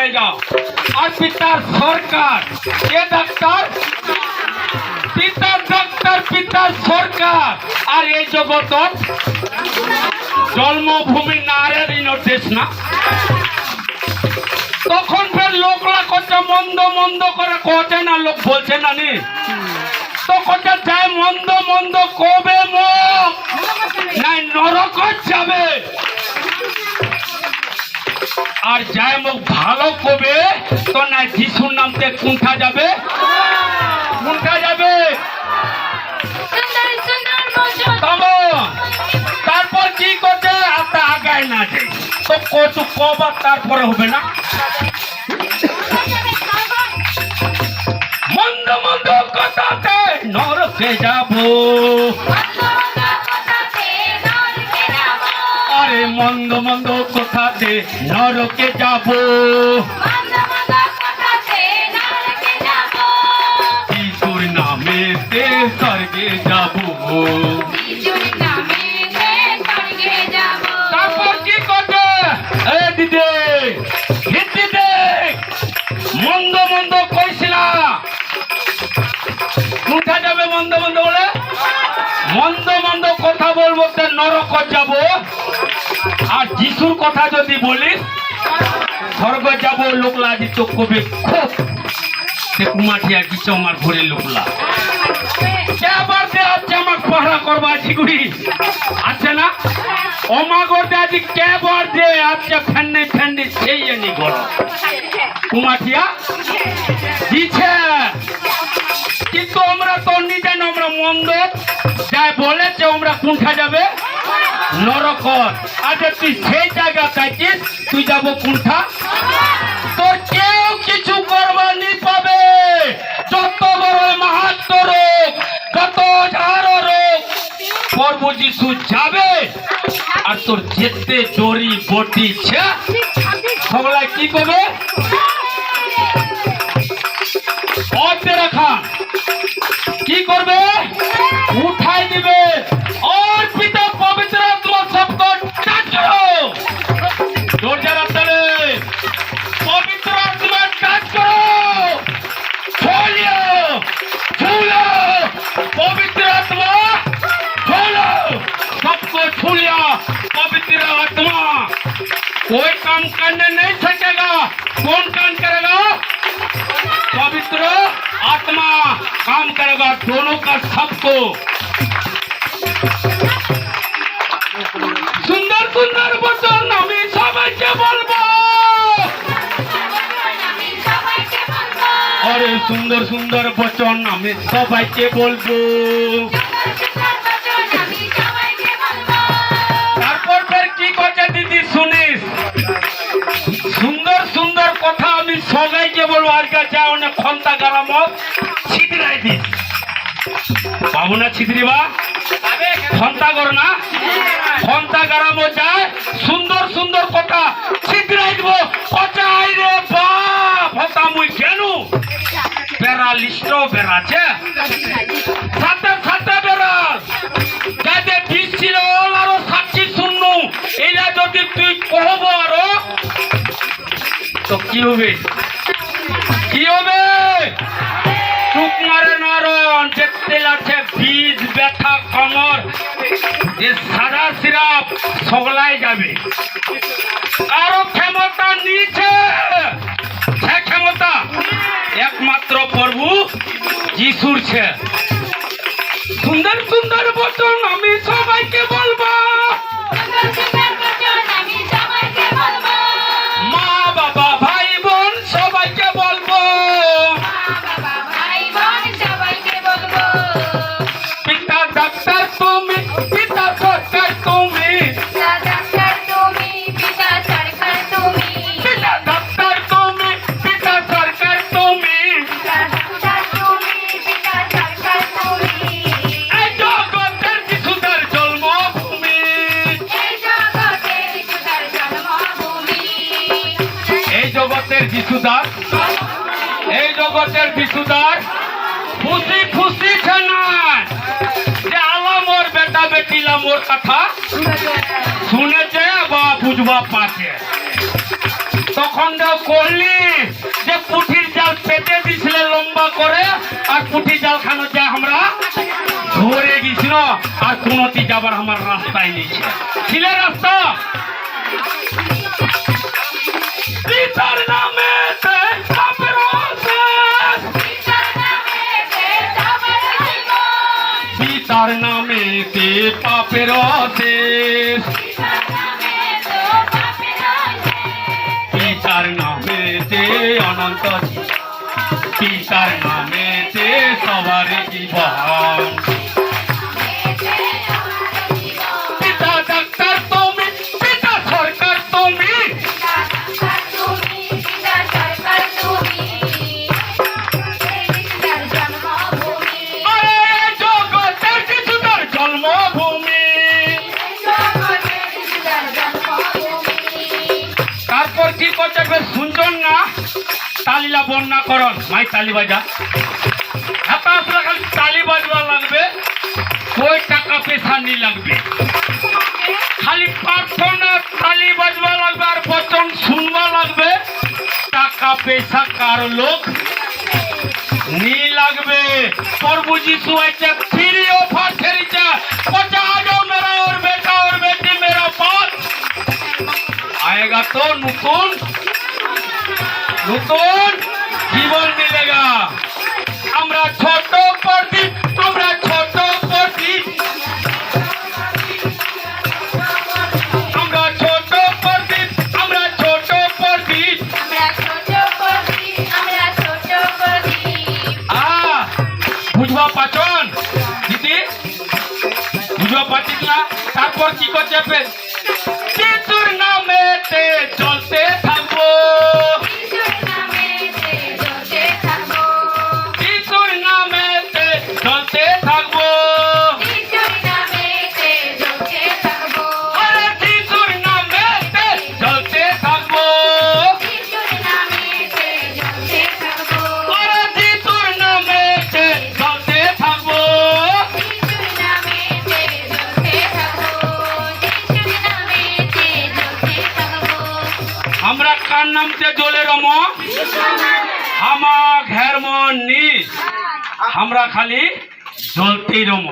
হয়ে যাও। আর পিতার সরকার কে ডাক্তার? পিতার ডাক্তার, পিতার সরকার। আর এই জগৎ জন্মভূমি নারীর দেশ না। তখন ফের লোকরা করছে মন্দ মন্দ করে কছে না, লোক বলছে না নি তখন যায় মন্দ মন্দ কবে মুখ নাই নরক যাবে, আর যায় মুখ ভালো কবে তো না যিশুর নামতে কুণ্ঠা যাবে, কুণ্ঠা যাবে। তারপর কি করছে আপনি আগায় না যাই তো কচু কবার তারপরে হবে না। মন্দ মন্দ কথাতে নরকে যাব, আরে মন্দ মন্দ কথাতে নরকে যাব, যিশুর নামেতে স্বর্গে যাব। তারপর কি করবে এ দিদি হিন্দি দেখ মন্দ মন্দ কইছিল কোথা যাবে মন্দ মন্দ বলে, মন্দ মন্দ কথা বলবো তো নরক যাব, আর যিশুর কথা যদি বলিস স্বর্গ যাব। লোকলা আজি চোখ কবে খুব সে কুমাঠিয়া কিছু আমার ঘরের লোকলা কেবার দে আছে আমার পাহারা করবা ঝিগুড়ি আছে না অমাগর দে আজি কেবার দে আছে ফেন্নে ফেন্নে সেই এনি ঘর কুমাঠিয়া দিছে। কিন্তু আমরা তো নিজে আমরা মন্দ যাই বলেছে আমরা কোনটা যাবে নরক। আচ্ছা তুই সেই জায়গা থাকিস তুই যাবো কোনটা, তোর কেউ কিছু করবার নি পাবে। যত বড় মাহাত্ম রোগ কত ঝাড় রোগ প্রভু যিশু যাবে, আর তোর যেতে জড়ি বটি সবাই কি করবে রাখা কি করবে উঠাই দিবে। और पिता पवित्र आत्मा सबको टच करो, जोर जरा चले पवित्र आत्मा टच करो, छोड़ियो छूलो पवित्र आत्मा छोड़ो, सबको छू लिया पवित्र आत्मा। कोई काम करने नहीं सकेगा, कौन काम करेगा? पवित्र आत्मा काम करेगा दोनों का सबको। सुंदर सुंदर बचन আমি সবাইকে বলবো, আরে সুন্দর সুন্দর বচন আমি সবাইকে বলবো। তারপর ফের কি করছে দিদি শুনিস, সুন্দর সুন্দর কথা আমি সবাইকে বলবো। আজকে যা অনেক ক্ষমতা গরম ছিদ্রাই দিস পাবো না ছিদ্রিবা ক্ষমতা কর না ক্ষমতা গরম যায় সুন্দর সুন্দর কথা ছিদ্রাই দিব। কচাই রে বাপ হতা মুই কেন বেড়া লিস্ট বেড়াছে সাথে সাথে বেড়াল যাতে বিষ ছিল আরো সাক্ষী শুনু এইটা যদি তুই কহব আরো তো কি হবে, কি হবে? টুক মারে নরন যেতে লাগছে বীজ ব্যথা কমর যে সাদা সিরাপ সগলাই যাবে। কারো ক্ষমতা নিচে সে ক্ষমতা একমাত্র প্রভু যিশুর ছে। সুন্দর সুন্দর বচন আমি সবাইকে বলবো, মা বাবা ভাই বোন সবাইকে বলবো, পিতা ডাক্তার তুমি পিতা সরকার তুমি, পিতা ডাক্তার তুমি পিতা সরকার তুমি, এই জগতের যিশুদার জন্মভূমি, এই জগতের যিশুদার, এই জগতের যিশুদার খুশি খুশি ছানায় যে আলা মোর বেটা বেটিলা মোর কথা শুনেছে বা বুঝবা পাচ্ছে। তখন সন্দেহ করলি যে পুঠির জাল পেতে দিছিলে লম্বা করে আর পুঠি জাল খানো যা আমরা ধরে গেছিল আর কোনটি যাবার আমার রাস্তায় নেই ছিল রাস্তা পিতার নামে পিতার নামে পাপের দেশ পিতার নামে অনন্ত পিতার নামে সবার জীবন পিতা ডাক্তার তুমি পিতা সরকার তুমি আরে জগতের কিছু তার জন্মভূমি তারপর কি করতে শুনছেন না তালিলা বন্যা করন মাই তালি বাজা হাতা আসলে খালি তালি বাজবা লাগবে कोई টাকা পয়সা नहीं লাগবে খালি প্রার্থনা তালি বাজবা লাগবে আর বচন শুনবা লাগবে টাকা পয়সা কার লোক नी লাগবে प्रभु यीशु आइছে फ्री ऑफर ছেড়েছে बचा आ जाओ मेरा और बेटी मेरा पास आएगा तो नूतन জীবন মিলেগা আমরা ছোট প্রদীপ আমরা ছোট প্রদীপ আমরা ছোট প্রদীপ আমরা ছোট প্রদীপ বুঝবা পাচন দিদি বুঝবা পাচিস না তারপর কি করছে যিশুর নামেতে চলতে থাকবো যিশুর নামেতে চলতে থাকবো আরে যিশুর নামেতে চলতে থাকবো আরে যিশুর নামেতে চলতে থাকবো আমরা কার নামতে জ্বলে রম আমা ঘের মন নি আমরা খালি জ্বলতেই রম